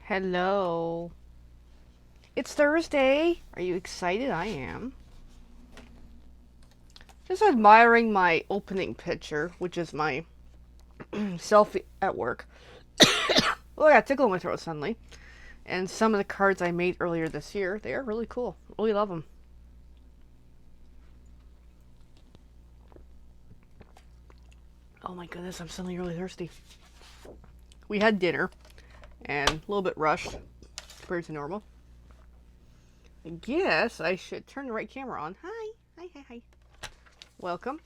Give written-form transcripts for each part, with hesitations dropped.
Hello. It's Thursday. Are you excited? I am. Just admiring my opening picture, which is my selfie at work. Oh, I got a tickle in my throat suddenly. And some of the cards I made earlier this year, they are really cool. Really love them. Oh my goodness, I'm suddenly really thirsty. We had dinner and a little bit rushed compared to normal. I guess I should turn the right camera on. Hi. Hi, hi, hi. Welcome.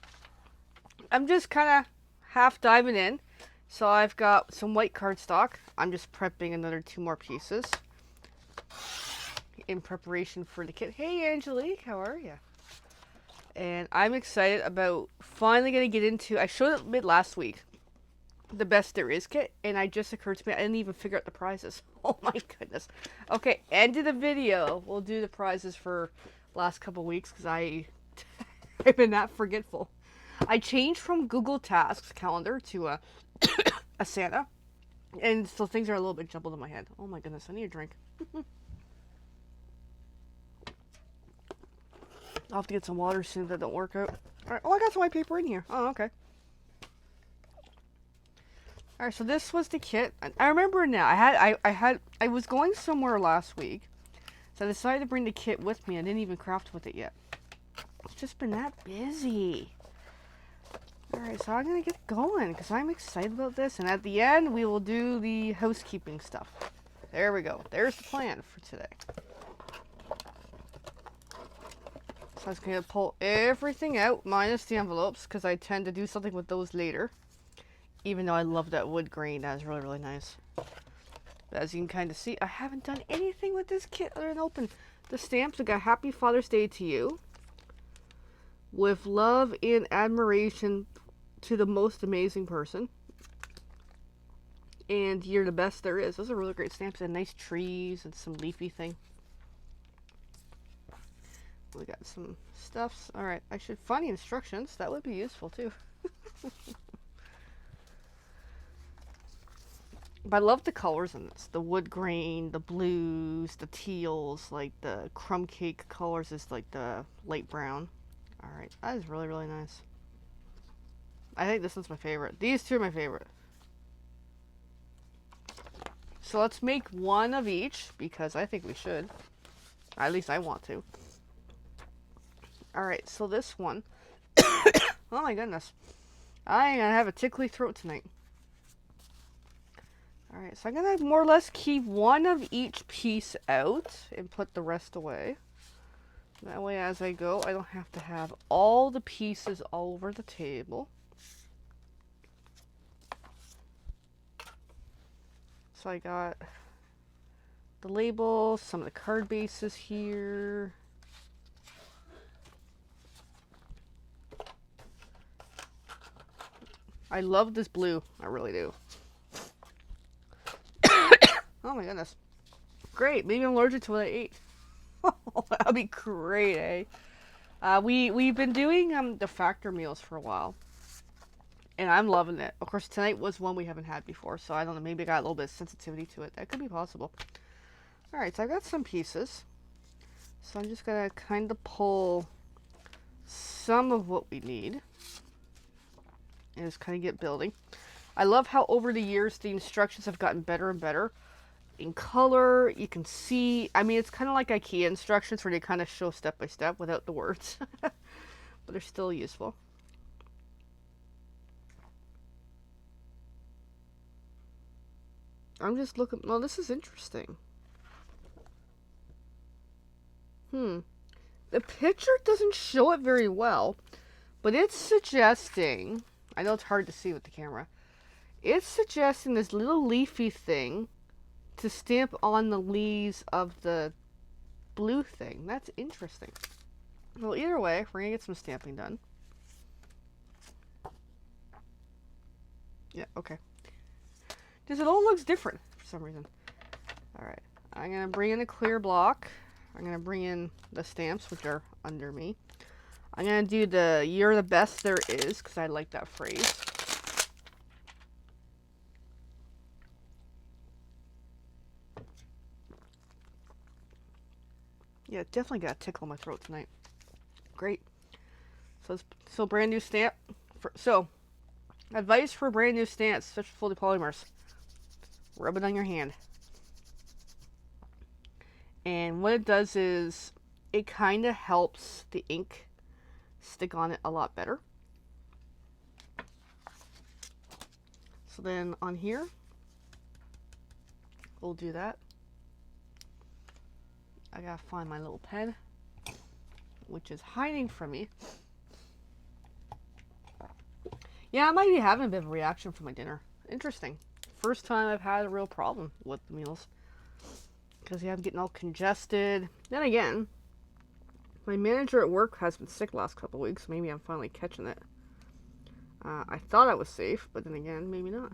I'm just kind of half diving in. So I've got some white cardstock. I'm just prepping another 2 more pieces in preparation for the kit. Hey Angelique, how are you? And I'm excited about finally gonna get into. I showed it mid last week, the best there is kit, and it just occurred to me I didn't even figure out the prizes. Oh my goodness. Okay, end of the video. We'll do the prizes for last couple weeks because I've been that forgetful. I changed from Google Tasks calendar to a Asana. And so things are a little bit jumbled in my head. Oh my goodness, I need a drink. I'll have to get some water soon if that don't work out. Alright, oh, I got some white paper in here. Oh, okay. Alright, so this was the kit. I remember now. I was going somewhere last week. So I decided to bring the kit with me. I didn't even craft with it yet. It's just been that busy. Alright, so I'm gonna get going because I'm excited about this. And at the end, we will do the housekeeping stuff. There we go. There's the plan for today. So I was going to pull everything out, minus the envelopes, because I tend to do something with those later. Even though I love that wood grain, that is really, really nice. But as you can kind of see, I haven't done anything with this kit other than open the stamps. I got Happy Father's Day to you. With love and admiration to the most amazing person. And you're the best there is. Those are really great stamps and nice trees and some leafy thing. We got some stuffs. Alright, I should find the instructions. That would be useful too. But I love the colors in this. The wood grain, the blues, the teals, like the crumb cake colors is like the light brown. Alright, that is really, really nice. I think this one's my favorite. These two are my favorite. So let's make one of each, because I think we should. At least I want to. Alright, so this one. Oh my goodness. I'm gonna have a tickly throat tonight. Alright, so I'm gonna more or less keep one of each piece out and put the rest away. That way as I go, I don't have to have all the pieces all over the table. So I got the label, some of the card bases here. I love this blue. I really do. Oh my goodness. Great. Maybe I'm allergic to what I ate. That'd be great, eh? We've been doing the factor meals for a while. And I'm loving it. Of course, tonight was one we haven't had before, so I don't know. Maybe I got a little bit of sensitivity to it. That could be possible. Alright, so I got some pieces. So I'm just going to kind of pull some of what we need. And just kind of get building. I love how over the years the instructions have gotten better and better. In color, you can see, I mean, it's kind of like IKEA instructions where they kind of show step by step without the words. But they're still useful. I'm just looking, well, this is interesting. The picture doesn't show it very well, but it's suggesting, I know it's hard to see with the camera, it's suggesting this little leafy thing to stamp on the leaves of the blue thing. That's interesting. Well, either way, we're gonna get some stamping done. Yeah, okay. Just it all looks different for some reason. Alright, I'm gonna bring in a clear block. I'm gonna bring in the stamps, which are under me. I'm gonna do the "You're the best there is" because I like that phrase. Yeah, definitely got a tickle in my throat tonight. Great. So brand new stamp. So advice for brand new stamps, special folded polymers. Rub it on your hand. And what it does is it kind of helps the ink stick on it a lot better. So then on here, we'll do that. I gotta find my little pen, which is hiding from me. Yeah, I might be having a bit of a reaction from my dinner. Interesting. First time I've had a real problem with the meals. Because yeah, I'm getting all congested. Then again, my manager at work has been sick the last couple of weeks. Maybe I'm finally catching it. I thought I was safe, but then again, maybe not.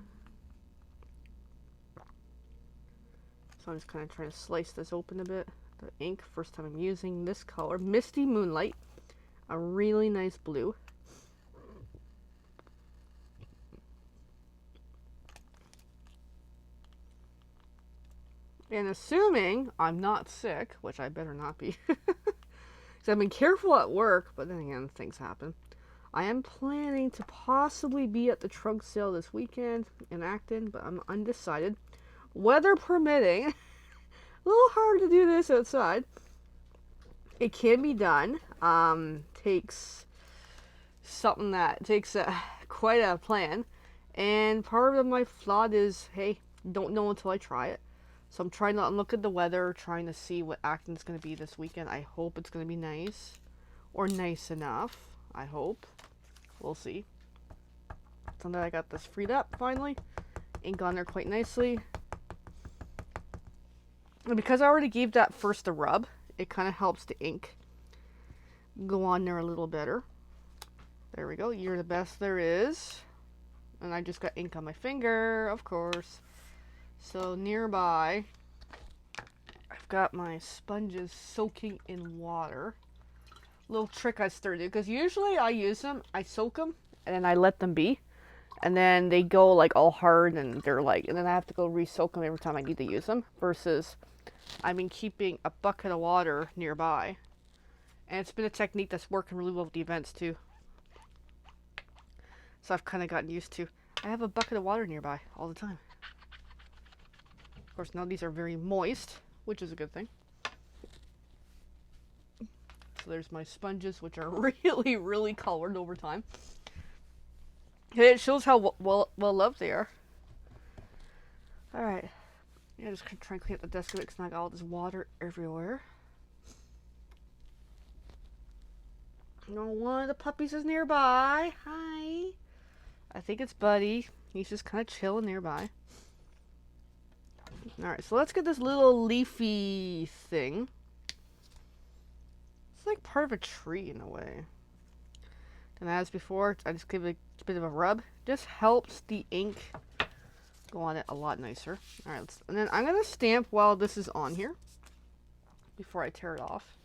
So I'm just kind of trying to slice this open a bit. The ink, first time I'm using this color, Misty Moonlight, a really nice blue. And assuming I'm not sick, which I better not be, because I've been careful at work, but then again, things happen. I am planning to possibly be at the trunk sale this weekend in Acton, but I'm undecided. Weather permitting, a little hard to do this outside. It can be done. Takes something that takes quite a plan. And part of my thought is, hey, don't know until I try it. So I'm trying to look at the weather, trying to see what Acton's going to be this weekend. I hope it's going to be nice. Or nice enough, I hope. We'll see. So now I got this freed up, finally. Ink on there quite nicely. And because I already gave that first a rub, it kind of helps the ink go on there a little better. There we go. You're the best there is. And I just got ink on my finger, of course. So nearby, I've got my sponges soaking in water. Little trick I started to do, because usually I use them, I soak them, and then I let them be. And then they go like all hard and they're like, and then I have to go re-soak them every time I need to use them. Versus I've been keeping a bucket of water nearby. And it's been a technique that's working really well with the events too. So I've kind of gotten used to, I have a bucket of water nearby all the time. Of course, now these are very moist, which is a good thing. So there's my sponges, which are really, really colored over time. It shows how well loved they are. Alright. Yeah, just gonna try and clean up the desk a bit because now I got all this water everywhere. No, one of the puppies is nearby. Hi. I think it's Buddy. He's just kind of chilling nearby. Alright, so let's get this little leafy thing. It's like part of a tree in a way. And as before, I just give it a bit of a rub. Just helps the ink go on it a lot nicer. Alright, and then I'm going to stamp while this is on here. Before I tear it off.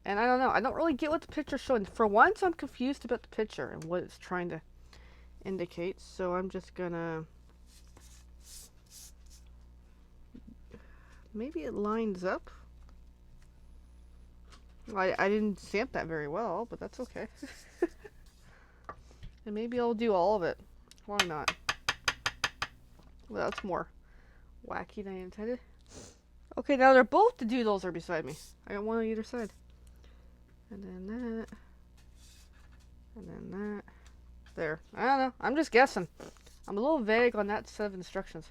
And I don't know, I don't really get what the picture's showing. For once, I'm confused about the picture and what it's trying to indicate. So I'm just going to... Maybe it lines up. I didn't stamp that very well, but that's okay. And maybe I'll do all of it. Why not? Well, that's more wacky than I intended. Okay, now they're both the doodles are beside me. I got one on either side. And then that. And then that. There. I don't know. I'm just guessing. I'm a little vague on that set of instructions.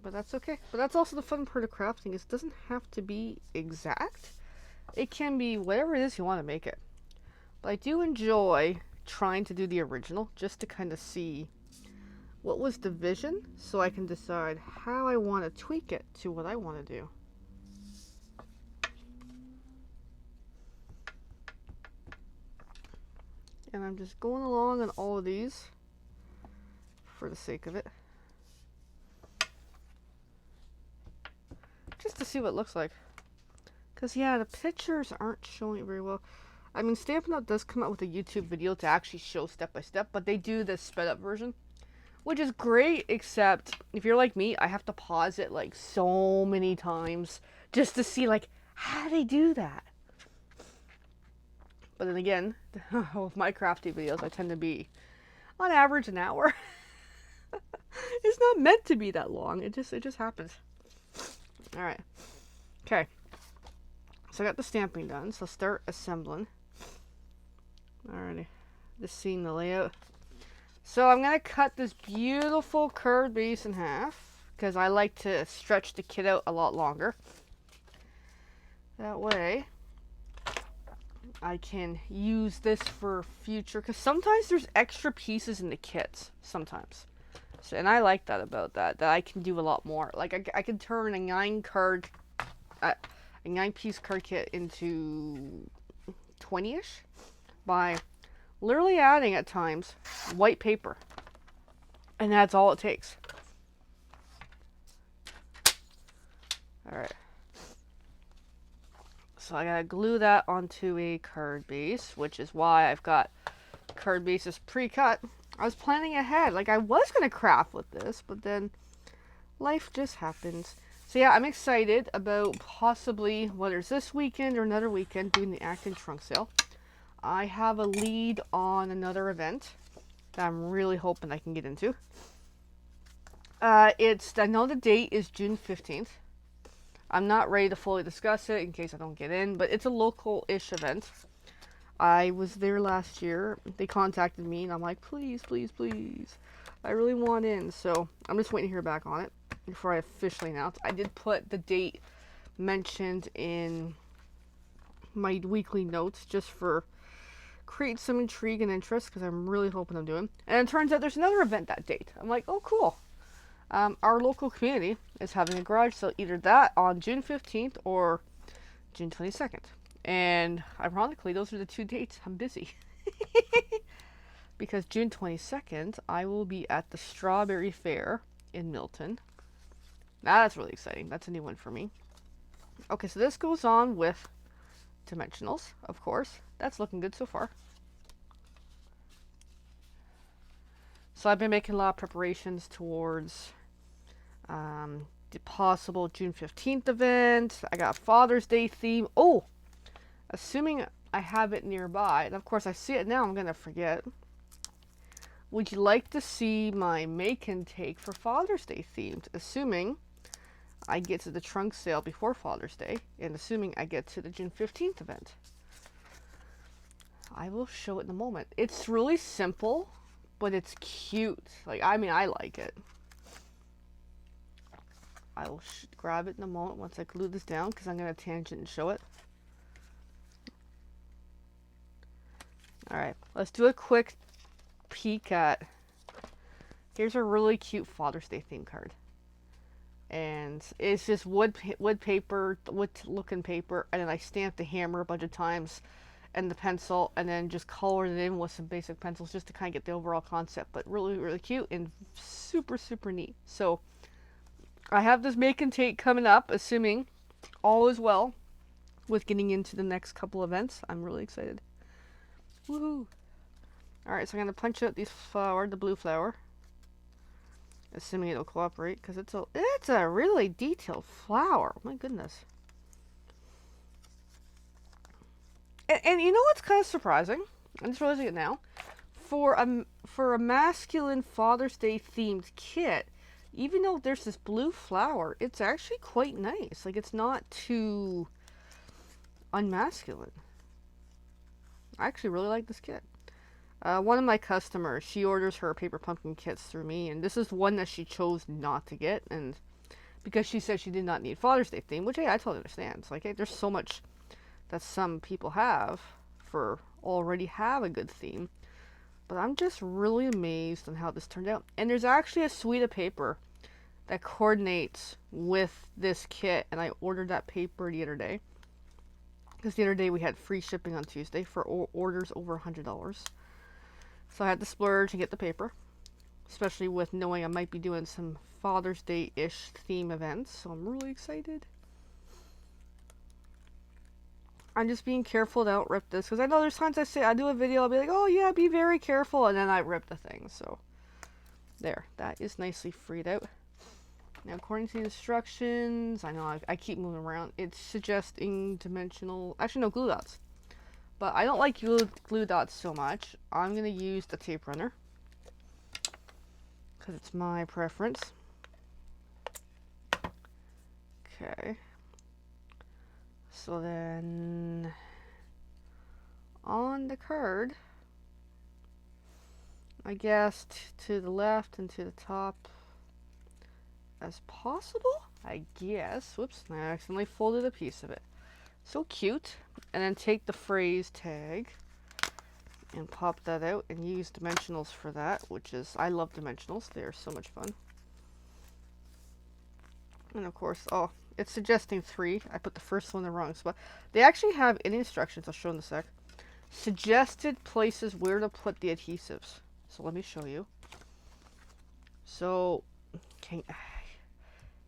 But that's okay. But that's also the fun part of crafting, is it doesn't have to be exact. It can be whatever it is you want to make it. But I do enjoy trying to do the original, just to kind of see what was the vision, so I can decide how I want to tweak it to what I want to do. And I'm just going along on all of these for the sake of it. Just to see what it looks like. Because, yeah, the pictures aren't showing it very well. I mean, Stampin' Up! Does come out with a YouTube video to actually show step by step, but they do the sped up version, which is great, except if you're like me, I have to pause it like so many times just to see like how do they do that. But then again, with my crafty videos, I tend to be on average an hour. It's not meant to be that long. It just happens. All right. Okay. So I got the stamping done. So start assembling. Alrighty. Just seeing the layout. So I'm gonna cut this beautiful curved base in half because I like to stretch the kit out a lot longer. That way I can use this for future, because sometimes there's extra pieces in the kits sometimes. So, and I like that about that I can do a lot more. Like I can turn a 9-piece card kit into 20-ish by literally adding at times white paper. And that's all it takes. Alright. So I gotta glue that onto a card base, which is why I've got card bases pre-cut. I was planning ahead. Like I was gonna craft with this, but then life just happens. So yeah, I'm excited about possibly, whether it's this weekend or another weekend, doing the Acton trunk sale. I have a lead on another event that I'm really hoping I can get into. I know the date is June 15th. I'm not ready to fully discuss it in case I don't get in, but it's a local-ish event. I was there last year. They contacted me, and I'm like, please, please, please. I really want in, so I'm just waiting to hear back on it before I officially announce. I did put the date mentioned in my weekly notes just for create some intrigue and interest, because I'm really hoping I'm doing. And it turns out there's another event that date. I'm like, oh, cool. Our local community is having a garage sale, either that on June 15th or June 22nd. And ironically, those are the two dates I'm busy. Because June 22nd, I will be at the Strawberry Fair in Milton. Now that's really exciting. That's a new one for me. Okay, so this goes on with dimensionals, of course. That's looking good so far. So I've been making a lot of preparations towards the possible June 15th event. I got Father's Day theme. Oh, assuming I have it nearby, and of course I see it now, I'm gonna forget. Would you like to see my make and take for Father's Day themed? Assuming I get to the trunk sale before Father's Day, and assuming I get to the June 15th event. I will show it in a moment. It's really simple, but it's cute. Like, I mean, I like it. I will grab it in a moment once I glue this down, because I'm going to tangent and show it. Alright, let's do a quick peek at... Here's a really cute Father's Day theme card. And it's just wood paper, wood looking paper, and then I stamped the hammer a bunch of times and the pencil, and then just colored it in with some basic pencils just to kind of get the overall concept. But really, really cute and super, super neat. So I have this make and take coming up, assuming all is well with getting into the next couple events. I'm really excited. Woohoo! Alright, so I'm going to punch out these flower, the blue flower. Assuming it'll cooperate, because it's a really detailed flower. My goodness. And you know what's kind of surprising? I'm just realizing it now. For a masculine Father's Day themed kit, even though there's this blue flower, it's actually quite nice. Like, it's not too unmasculine. I actually really like this kit. One of my customers, she orders her paper pumpkin kits through me, and this is one that she chose not to get, and because she said she did not need Father's Day theme, which hey, I totally understand. It's like, hey, there's so much that some people already have a good theme, but I'm just really amazed on how this turned out. And there's actually a suite of paper that coordinates with this kit, and I ordered that paper the other day, because the other day we had free shipping on Tuesday for orders over $100. So I had to splurge and get the paper, especially with knowing I might be doing some Father's Day-ish theme events, so I'm really excited. I'm just being careful to don't rip this, because I know there's times I do a video, I'll be like, oh yeah, be very careful, and then I rip the thing, so. There, that is nicely freed out. Now, according to the instructions, I know I keep moving around. It's suggesting dimensional, actually no, glue dots. But I don't like glue dots so much. I'm gonna use the tape runner because it's my preference. Okay. So then, on the card, I guess to the left and to the top as possible, I guess. Whoops, I accidentally folded a piece of it. So cute. And then take the phrase tag and pop that out and use dimensionals for that, which is, I love dimensionals. They are so much fun. And of course, oh, it's suggesting 3. I put the first one in the wrong spot. They actually have in instructions, I'll show in a sec, suggested places where to put the adhesives. So let me show you. So, you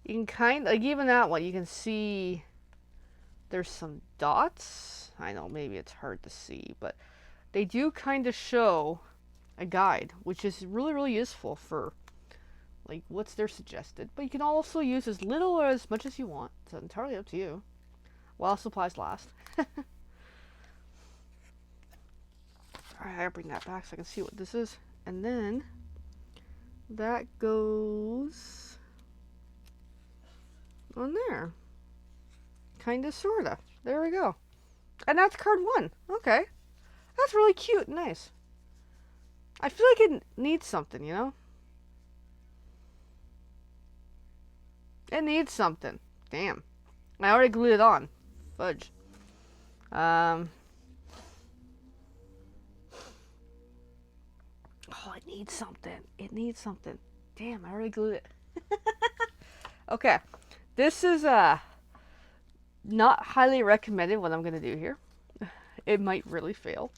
can kind of, like even that one, you can see there's some dots. I know maybe it's hard to see, but they do kind of show a guide, which is really, really useful for like what's their suggested. But you can also use as little or as much as you want. It's entirely up to you. While supplies last. Alright, I'll bring that back so I can see what this is. And then that goes on there. Kinda, sorta. There we go. And that's card 1. Okay. That's really cute and nice. I feel like it needs something, you know? It needs something. Damn. I already glued it on. Fudge. Oh, it needs something. It needs something. Damn, I already glued it. Okay. This is not highly recommended what I'm going to do here. It might really fail.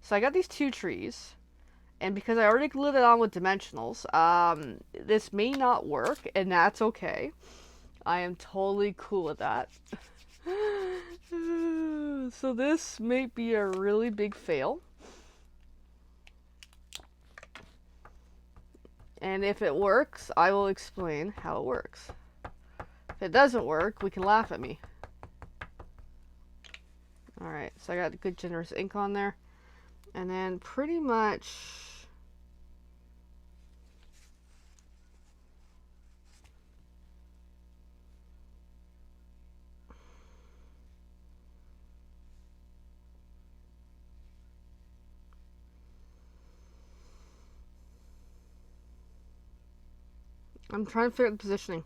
So I got these 2 trees. And because I already glued it on with dimensionals, this may not work, and that's okay. I am totally cool with that. So this may be a really big fail. And if it works, I will explain how it works. If it doesn't work, we can laugh at me. Alright, so I got good generous ink on there. And then pretty much... I'm trying to figure out the positioning.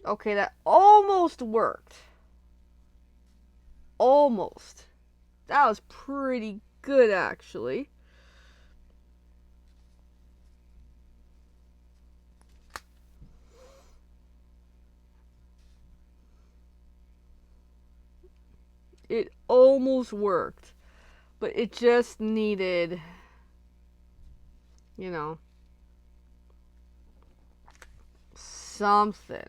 Okay, that almost worked. Almost. That was pretty good, actually. It almost worked. But it just needed, you know, something.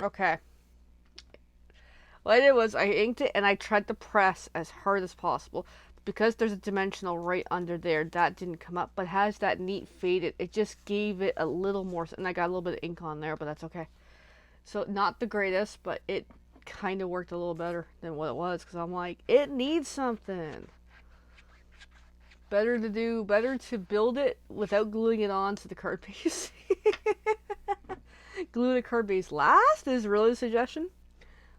Okay. What I did was I inked it and I tried to press as hard as possible. Because there's a dimensional right under there, that didn't come up. But has that neat faded, it just gave it a little more. And I got a little bit of ink on there, but that's okay. So not the greatest, but it kind of worked a little better than what it was. Because I'm like, it needs something. Better to build it without gluing it onto the card base. Glue the card base last is really a suggestion.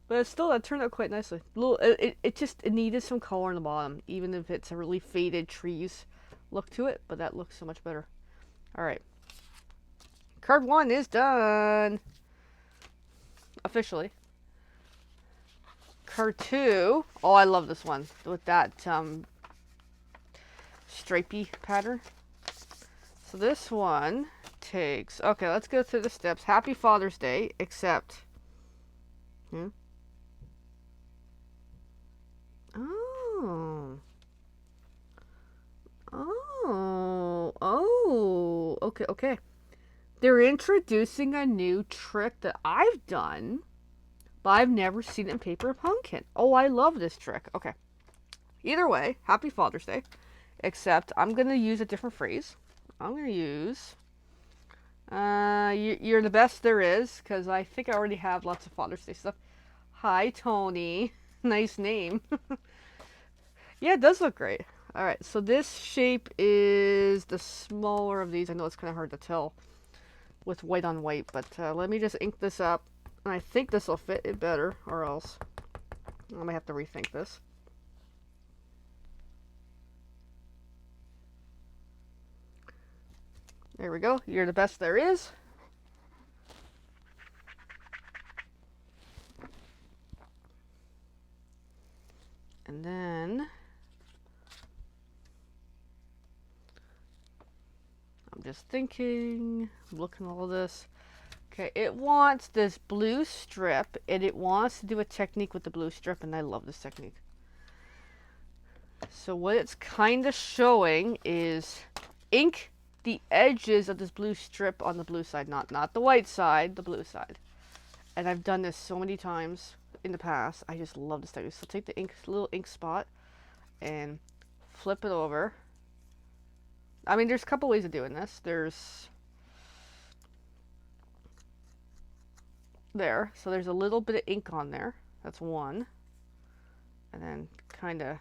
But still, that turned out quite nicely. It needed some color on the bottom, even if it's a really faded trees look to it. But that looks so much better. Alright. Card 1 is done. Officially. Card 2. Oh, I love this one. With that stripey pattern. So this one takes... Okay, let's go through the steps. Happy Father's Day, except... Okay, okay. They're introducing a new trick that I've done, but I've never seen it in Paper Pumpkin. Oh, I love this trick. Okay. Either way, happy Father's Day. Except I'm going to use a different phrase. I'm going to use, you're the best there is, because I think I already have lots of Father's Day stuff. Hi, Tony. Nice name. Yeah, it does look great. Alright, so this shape is the smaller of these. I know it's kind of hard to tell with white on white, but let me just ink this up. And I think this will fit it better, or else I might have to rethink this. There we go. You're the best there is. And then I'm just thinking, looking at all this. Okay, it wants this blue strip, and it wants to do a technique with the blue strip, and I love this technique. So what it's kind of showing is ink the edges of this blue strip on the blue side, not the white side, the blue side. And I've done this so many times in the past. I just love this technique. So take the ink, little ink spot and flip it over. I mean, there's a couple ways of doing this. There's there. So there's a little bit of ink on there. That's one. And then kind of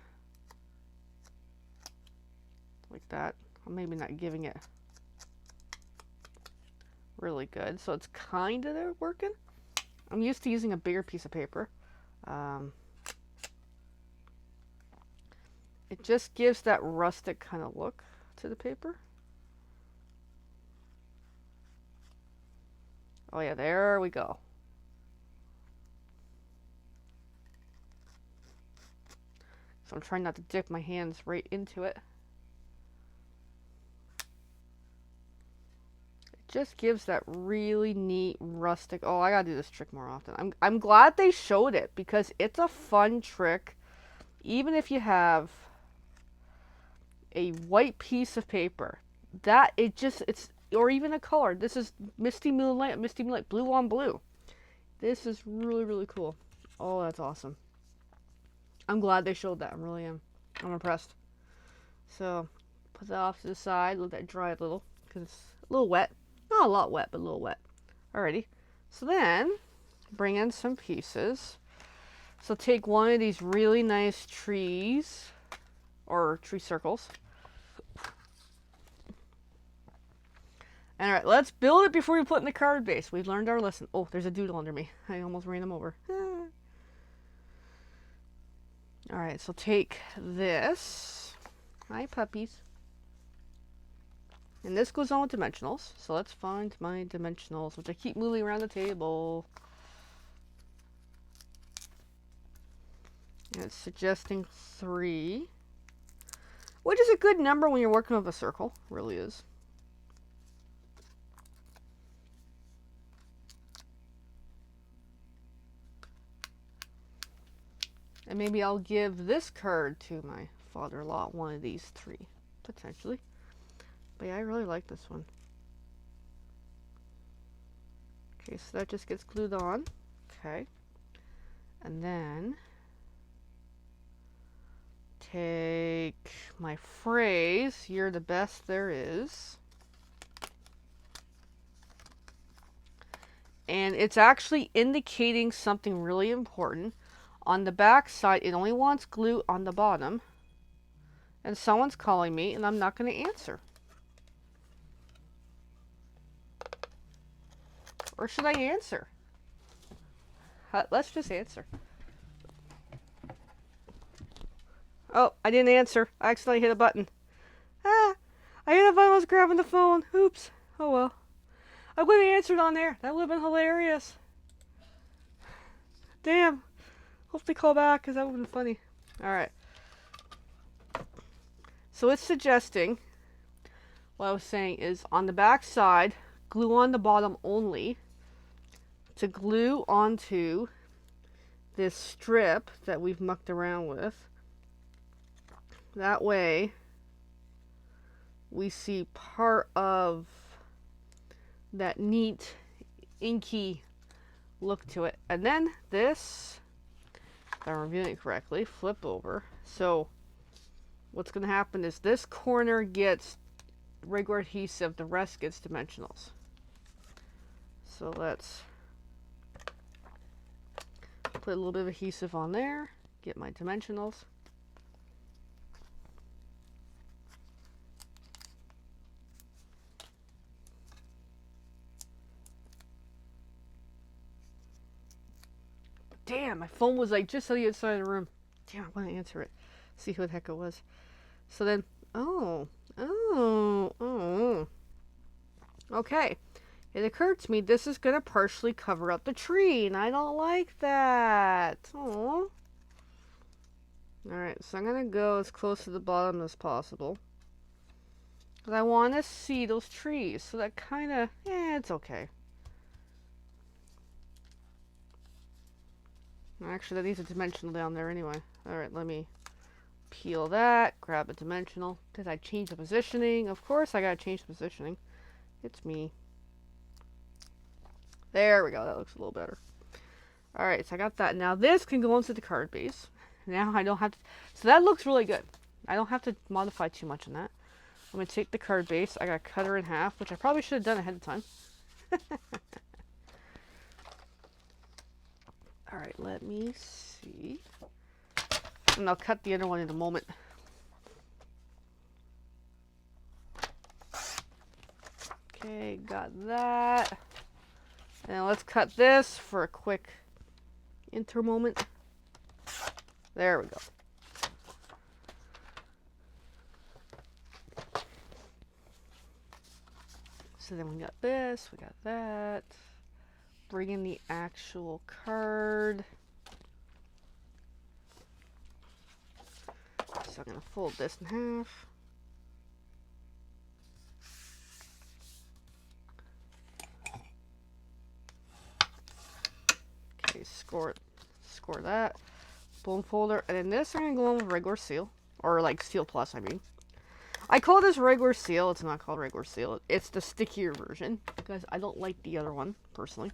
like that. I'm maybe not giving it really good. So it's kind of there working. I'm used to using a bigger piece of paper. It just gives that rustic kind of look to the paper. Oh yeah, there we go. So I'm trying not to dip my hands right into it. It just gives that really neat rustic. Oh, I gotta do this trick more often. I'm glad they showed it because it's a fun trick. Even if you have a white piece of paper, that it's or even a color. This is Misty Moonlight, blue on blue. This is really, really cool. Oh, that's awesome. I'm glad they showed that. I really am. I'm impressed. So, put that off to the side. Let that dry a little because it's a little wet. Not a lot wet, but a little wet. Alrighty. So then, bring in some pieces. So take one of these really nice trees or tree circles. Alright, let's build it before we put in the card base. We've learned our lesson. Oh, there's a doodle under me. I almost ran him over. Alright, so take this. Hi, puppies. And this goes on with dimensionals. So let's find my dimensionals, which I keep moving around the table. And it's suggesting 3. Which is a good number when you're working with a circle. Really is. And maybe I'll give this card to my father-in-law, one of these 3, potentially. But yeah, I really like this one. Okay, so that just gets glued on. Okay. And then take my phrase, you're the best there is. And it's actually indicating something really important. On the back side, it only wants glue on the bottom. And someone's calling me, and I'm not going to answer. Or should I answer? Let's just answer. Oh, I didn't answer. I accidentally hit a button. I hit a button, I was grabbing the phone. Oops. Oh well. I would have answered on there. That would have been hilarious. Damn. Hope they call back because that would have been funny. Alright. So it's suggesting, what I was saying is on the back side, glue on the bottom only to glue onto this strip that we've mucked around with. That way we see part of that neat, inky look to it. And then this, if I'm reviewing it correctly, flip over. So what's going to happen is this corner gets regular adhesive, the rest gets dimensionals. So let's put a little bit of adhesive on there, get my dimensionals. Damn, my phone was like just on the other side of the room. Damn, I want to answer it. See who the heck it was. So then, oh. Okay. It occurred to me this is going to partially cover up the tree, and I don't like that. Oh. Alright, so I'm going to go as close to the bottom as possible. Because I want to see those trees. So that kind of, it's okay. Actually, that needs a dimensional down there anyway. Alright, let me peel that, grab a dimensional. Did I change the positioning? Of course I gotta change the positioning. It's me. There we go, that looks a little better. Alright, so I got that. Now this can go into the card base. Now I don't have to, so that looks really good. I don't have to modify too much on that. I'm gonna take the card base, I gotta cut her in half, which I probably should have done ahead of time. Alright, let me see. And I'll cut the other one in a moment. Okay, got that. And let's cut this for a quick intro moment. There we go. So then we got this, we got that. Bring in the actual card. So I'm going to fold this in half. Okay, score that. Blown folder. And then this I'm going to go on with regular seal. Or like Seal Plus, I mean. I call this regular seal. It's not called regular seal. It's the stickier version. Because I don't like the other one, personally.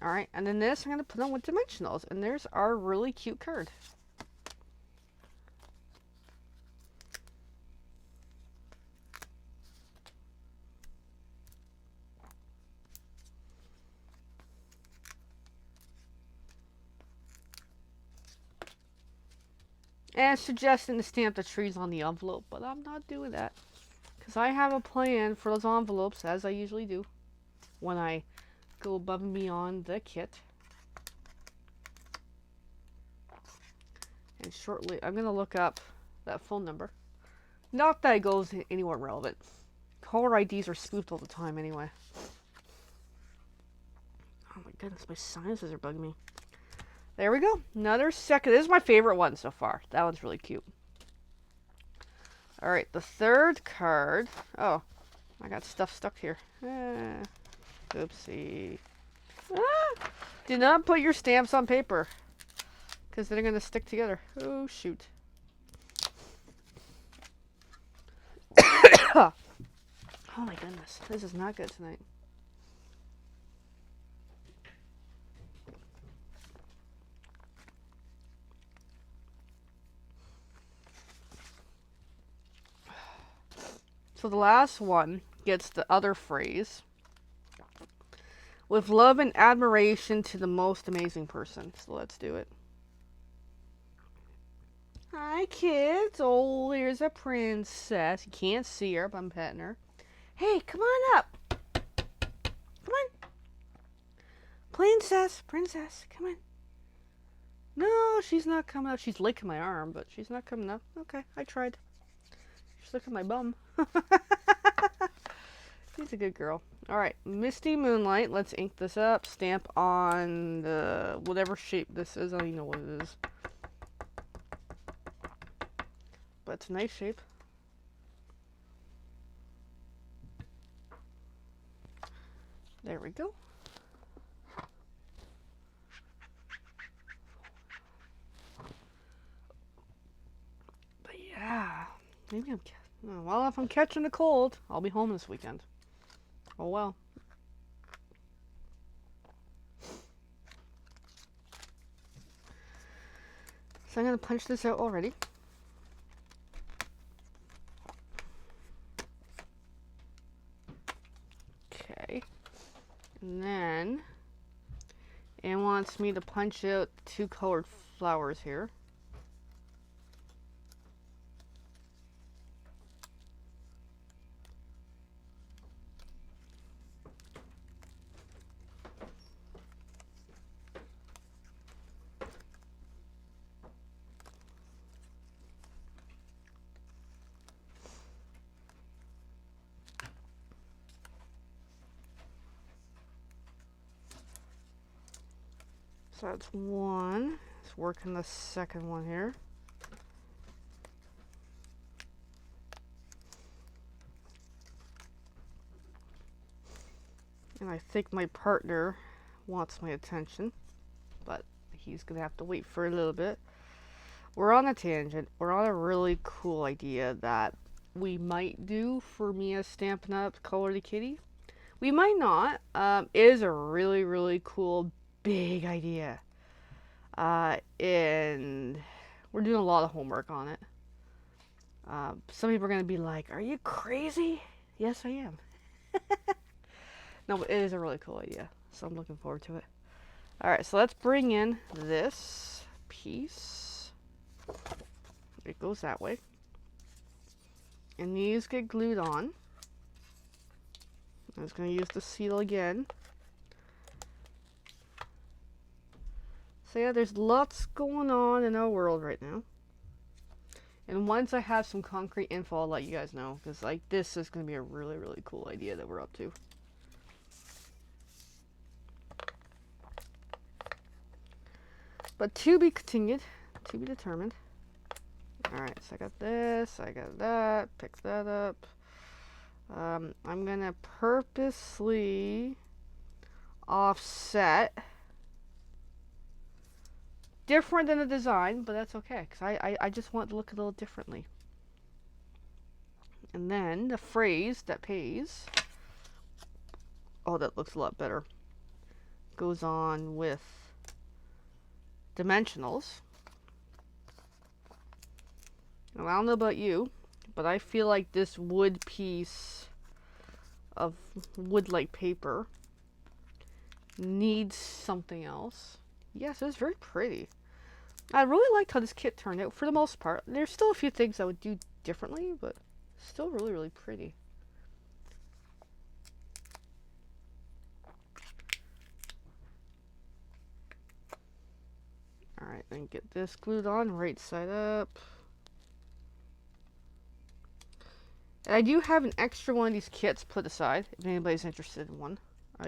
Alright, and then this I'm going to put on with dimensionals. And there's our really cute card. And suggesting to stamp the trees on the envelope, but I'm not doing that. Because I have a plan for those envelopes, as I usually do, when I go above and beyond the kit. And shortly, I'm going to look up that phone number. Not that it goes anywhere relevant. Caller IDs are spoofed all the time anyway. Oh my goodness, my sinuses are bugging me. There we go. Another second. This is my favorite one so far. That one's really cute. Alright, the third card. Oh, I got stuff stuck here. Oopsie. Do not put your stamps on paper. Because they're going to stick together. Oh, shoot. Oh my goodness. This is not good tonight. So the last one gets the other phrase. With love and admiration to the most amazing person. So let's do it. Hi, kids. Oh, here's a princess. You can't see her, but I'm petting her. Hey, come on up. Come on. Princess, come on. No, she's not coming up. She's licking my arm, but she's not coming up. Okay, I tried. She's licking my bum. She's a good girl. Alright, Misty Moonlight. Let's ink this up. Stamp on the whatever shape this is. I don't even know what it is. But it's a nice shape. There we go. Maybe I'm... Well, if I'm catching a cold, I'll be home this weekend. Oh well. So I'm going to punch this out already. Okay. And then it wants me to punch out 2 colored flowers here. So that's one. Let's work on the second one here. And I think my partner wants my attention, but he's gonna have to wait for a little bit. We're on a tangent. We're on a really cool idea that we might do for Mia Stampin' Up! Color the Kitty. We might not. It is a really, really cool, big idea. And we're doing a lot of homework on it. Some people are going to be like, are you crazy? Yes, I am. No, but it is a really cool idea. So I'm looking forward to it. Alright, so let's bring in this piece. It goes that way. And these get glued on. I was going to use the seal again. So yeah, there's lots going on in our world right now. And once I have some concrete info, I'll let you guys know. Because like this is going to be a really, really cool idea that we're up to. But to be continued, to be determined. Alright, so I got this, I got that, pick that up. I'm going to purposely offset. Different than the design, but that's okay, because I just want it to look a little differently. And then the phrase that pays, oh, that looks a lot better, goes on with dimensionals. Now, I don't know about you, but I feel like this wood piece of wood-like paper needs something else. Yes, it was very pretty. I really liked how this kit turned out for the most part. There's still a few things I would do differently, but still really, really pretty. Alright, then get this glued on right side up. And I do have an extra one of these kits put aside, if anybody's interested in one.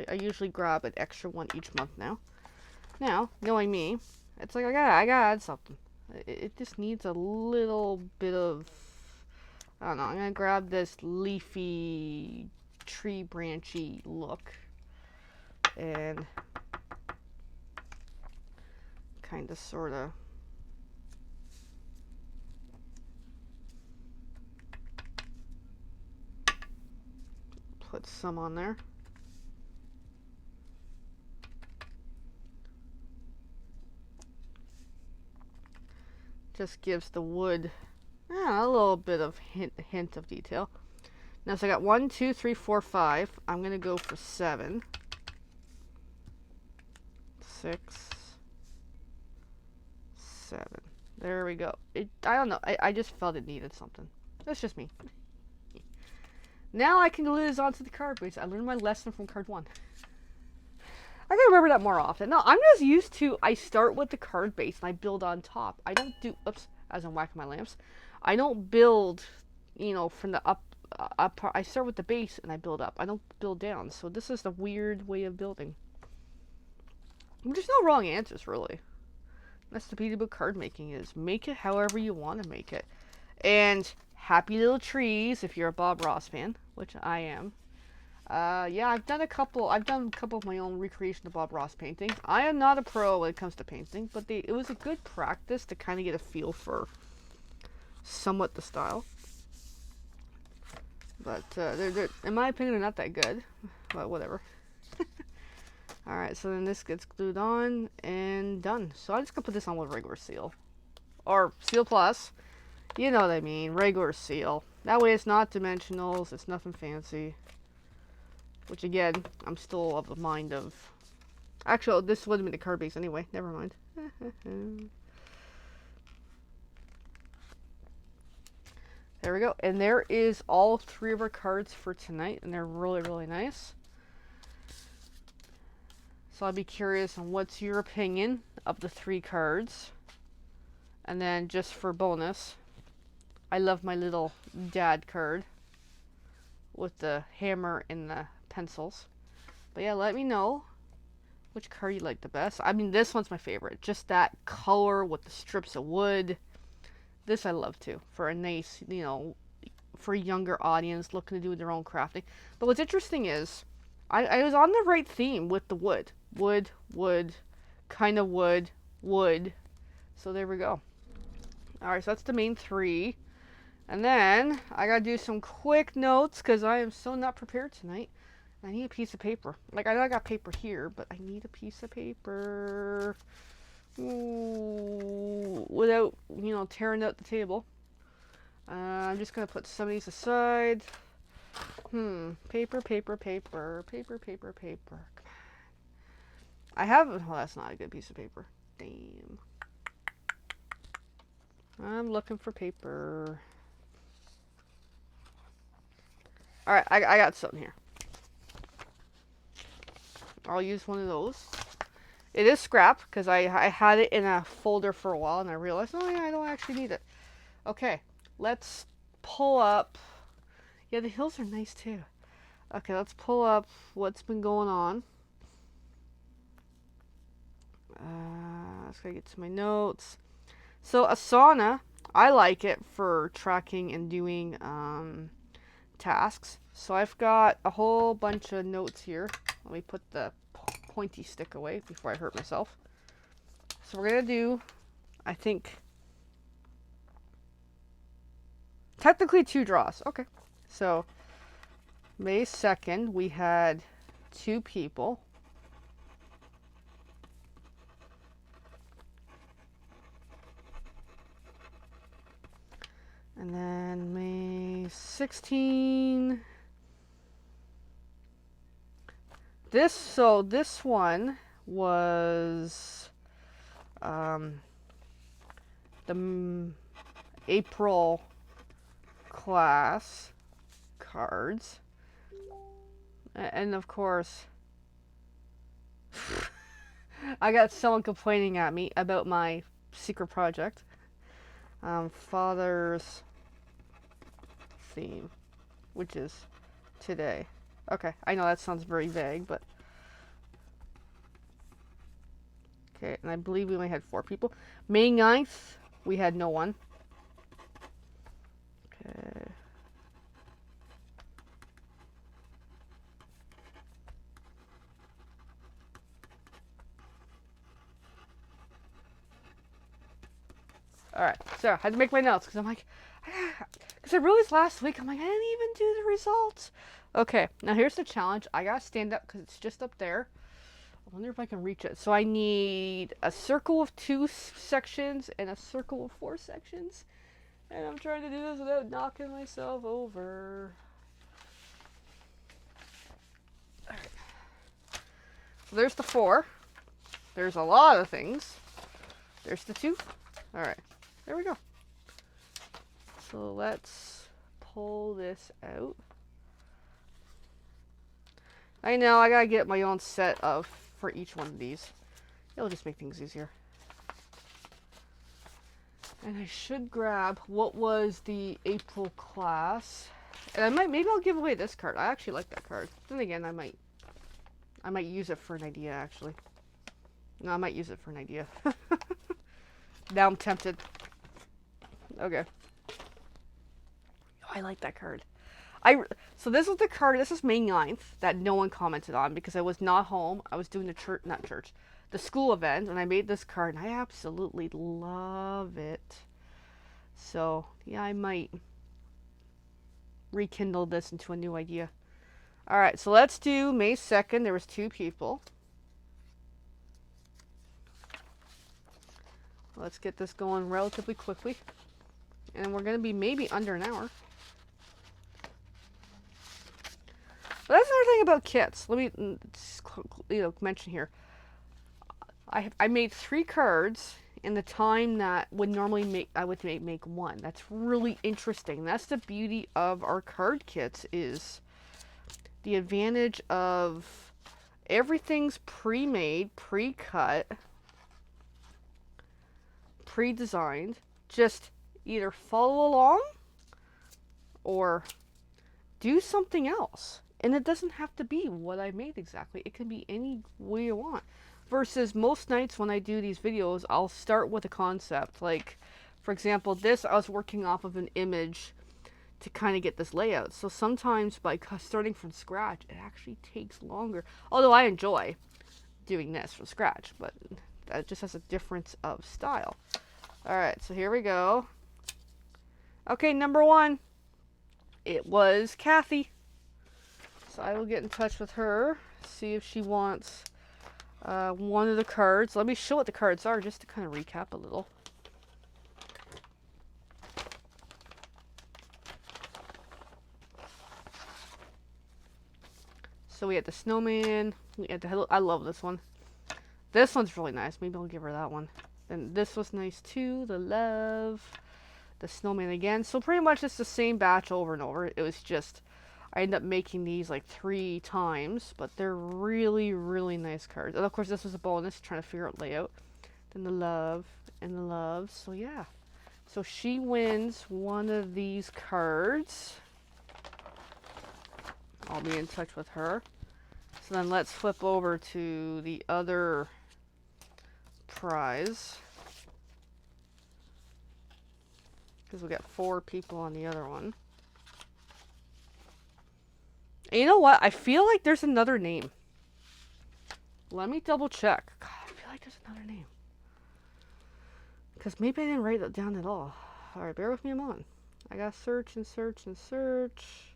I usually grab an extra one each month now. Now, knowing me, it's like I gotta add something. It just needs a little bit of, I don't know, I'm gonna grab this leafy, tree branchy look. And kind of, sort of. Put some on there. Just gives the wood a little bit of hint of detail. Now, so I got 1, 2, 3, 4, 5. I'm gonna go for 7, 6, 7. There we go. I don't know. I just felt it needed something. That's just me. Now I can glue this onto the card base. I learned my lesson from card 1. I gotta remember that more often. No, I'm just used to, I start with the card base and I build on top. I don't do, oops, as I'm whacking my lamps. I don't build, you know, from the up. I start with the base and I build up. I don't build down. So this is the weird way of building. There's no wrong answers, really. That's the beauty about card making, is make it however you want to make it. And happy little trees if you're a Bob Ross fan, which I am. Yeah, I've done a couple of my own recreation of Bob Ross paintings. I am not a pro when it comes to painting, but it was a good practice to kind of get a feel for somewhat the style. But they're, in my opinion, they're not that good. But whatever. Alright, so then this gets glued on and done. So I'm just gonna put this on with regular seal. Or Seal Plus. You know what I mean. Regular seal. That way it's not dimensionals. It's nothing fancy. Which again, I'm still of the mind of... Actually, this would have been the card base anyway. Never mind. There we go. And there is all 3 of our cards for tonight. And they're really, really nice. So I'd be curious on what's your opinion of the 3 cards. And then just for bonus, I love my little dad card with the hammer and the pencils. But yeah, let me know which card you like the best. I mean, this one's my favorite. Just that color with the strips of wood. This I love too. For a nice, you know, for a younger audience looking to do their own crafting. But what's interesting is, I was on the right theme with the wood. Wood, wood, kind of wood, wood. So there we go. Alright, so that's the main 3. And then, I gotta do some quick notes, because I am so not prepared tonight. I need a piece of paper. Like, I know I got paper here, but I need a piece of paper. Ooh, without, you know, tearing out the table. I'm just gonna put some of these aside. Paper, paper, paper. Paper, paper, paper. Come on. I have... Oh, that's not a good piece of paper. Damn. I'm looking for paper. Alright, I got something here. I'll use one of those. It is scrap, because I had it in a folder for a while, and I realized, oh yeah, I don't actually need it. Okay, let's pull up... Yeah, the hills are nice too. Okay, let's pull up what's been going on. Let's go get to my notes. So, Asana, I like it for tracking and doing tasks. So I've got a whole bunch of notes here. Let me put the pointy stick away before I hurt myself. So we're going to do, I think, technically 2 draws. Okay. So, May 2nd, we had 2 people. And then May 16. This one was the April class cards. And of course, I got someone complaining at me about my secret project. Father's theme, which is today. Okay, I know that sounds very vague, but... Okay, and I believe we only had 4 people. May 9th, we had no one. Okay. Alright, so I had to make my notes, because I'm like... Because I realized last week, I'm like, I didn't even do the results. Okay, now here's the challenge. I gotta stand up, because it's just up there. I wonder if I can reach it. So I need a circle of 2 sections and a circle of 4 sections. And I'm trying to do this without knocking myself over. Alright. So there's the 4. There's a lot of things. There's the 2. Alright. There we go. So let's pull this out. I know, I gotta get my own set of for each one of these. It'll just make things easier. And I should grab what was the April class. And maybe I'll give away this card. I actually like that card. Then again, I might use it for an idea, actually. No, I might use it for an idea. Now I'm tempted. Okay. Oh, I like that card. So this is the card, this is May 9th, that no one commented on because I was not home. I was doing the school event, and I made this card, and I absolutely love it. So, yeah, I might rekindle this into a new idea. All right, so let's do May 2nd. There was 2 people. Let's get this going relatively quickly. And we're going to be maybe under an hour. But that's another thing about kits. Let me mention here. I made 3 cards in the time that would normally I would make 1. That's really interesting. That's the beauty of our card kits, is the advantage of everything's pre-made, pre-cut, pre-designed. Just either follow along or do something else. And it doesn't have to be what I made exactly. It can be any way you want. Versus most nights when I do these videos, I'll start with a concept. Like, for example, this, I was working off of an image to kind of get this layout. So sometimes by starting from scratch, it actually takes longer. Although I enjoy doing this from scratch, but that just has a difference of style. Alright, so here we go. Okay, number 1. It was Kathy. So I will get in touch with her, see if she wants one of the cards. Let me show what the cards are, just to kind of recap a little. So we had the snowman. We had the, I love this one. This one's really nice. Maybe I'll give her that one. Then this was nice too. The love. The snowman again. So pretty much it's the same batch over and over. It was just, I ended up making these like 3 times. But they're really, really nice cards. And of course this was a bonus, trying to figure out layout. Then the love and the love. So yeah. So she wins one of these cards. I'll be in touch with her. So then let's flip over to the other prize. Because we got 4 people on the other one. And you know what? I feel like there's another name. Let me double check. God, I feel like there's another name. Because maybe I didn't write it down at all. Alright, bear with me a moment. I gotta search and search and search.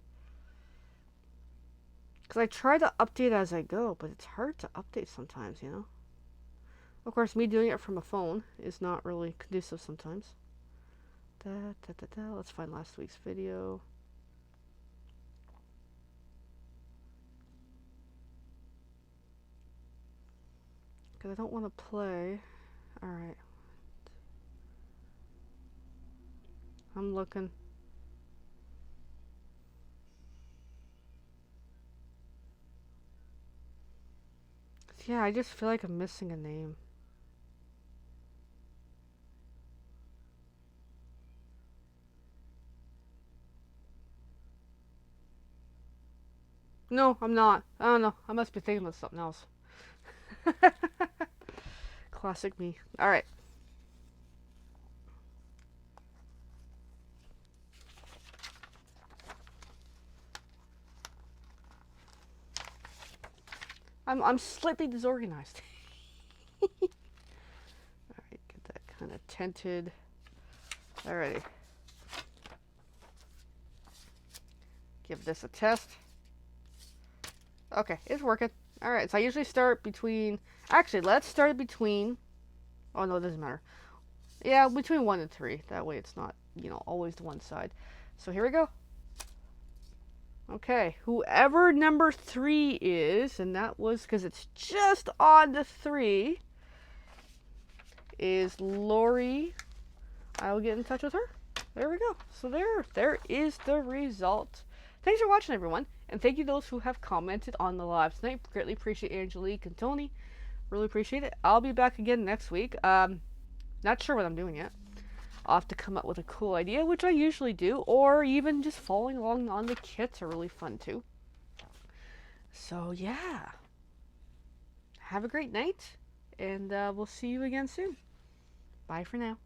Because I try to update as I go, but it's hard to update sometimes, you know? Of course, me doing it from a phone is not really conducive sometimes. Let's find last week's video. Because I don't want to play. Alright. I'm looking. Yeah, I just feel like I'm missing a name. No, I'm not. I don't know. I must be thinking of something else. Classic me. Alright. I'm slightly disorganized. Alright, get that kind of tinted. Alrighty. Give this a test. Okay, it's working. Alright, so I usually start between... Actually, let's start between... Oh, no, it doesn't matter. Yeah, between 1 and 3. That way it's not, you know, always to one side. So here we go. Okay, whoever number 3 is, and that was because it's just on the 3, is Lori. I will get in touch with her. There we go. So there is the result. Thanks for watching, everyone. And thank you to those who have commented on the live tonight. Greatly appreciate Angelique and Tony. Really appreciate it. I'll be back again next week. Not sure what I'm doing yet. I'll have to come up with a cool idea, which I usually do, or even just following along on the kits are really fun too. So yeah. Have a great night, and we'll see you again soon. Bye for now.